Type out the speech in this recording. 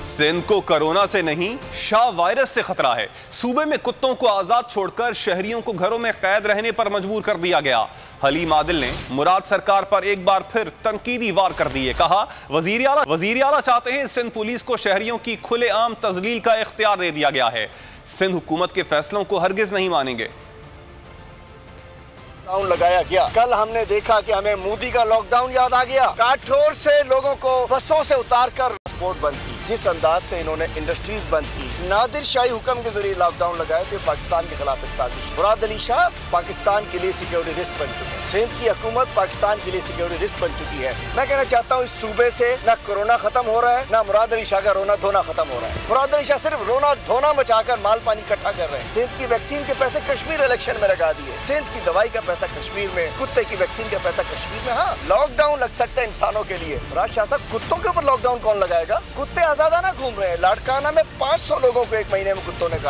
सिंध को कोरोना से नहीं, शाह वायरस से खतरा है। सूबे में कुत्तों को आजाद छोड़कर शहरियों को घरों में कैद रहने पर मजबूर कर दिया गया। हलीम आदिल ने मुराद सरकार पर एक बार फिर तनकीदी वार कर दिए। कहा, वजीर आला चाहते हैं सिंध पुलिस को शहरियों की खुलेआम तजलील का इख्तियार दे दिया गया है। सिंध हुकूमत के फैसलों को हरगिज नहीं मानेंगे। लॉकडाउन लगाया गया। कल हमने देखा कि हमें मोदी का लॉकडाउन याद आ गया। काठौर से लोगों को बसों से उतारकर ट्रांसपोर्ट बंद की। जिस अंदाज से इन्होंने इंडस्ट्रीज बंद की, नादिर शाही हुक्म के जरिए लॉकडाउन लगाए तो पाकिस्तान के खिलाफ एक साजिश। मुराद अली शाह पाकिस्तान के लिए सिक्योरिटी रिस्क बन चुके हैं। सिंध की हुकूमत पाकिस्तान के लिए सिक्योरिटी रिस्क बन चुकी है। मैं कहना चाहता हूँ, इस सूबे से न कोरोना खत्म हो रहा है, न मुराद अली शाह का रोना धोना खत्म हो रहा है। मुराद अली शाह सिर्फ रोना धोना मचाकर माल पानी इकट्ठा कर रहे हैं। सिंध की वैक्सीन के पैसे कश्मीर इलेक्शन में लगा दिए। सिंध की दवाई का पैसा कश्मीर में, कुत्ते की वैक्सीन का पैसा कश्मीर में। हाँ, लॉकडाउन लग सकता है इंसानों के लिए। मुराद शाह साहब, कुत्तों के ऊपर लॉकडाउन कौन लगाएगा? कुत्ते आजादाना घूम रहे हैं। लाड़काना में 500 लोगों को एक महीने में कुत्तों ने काटा।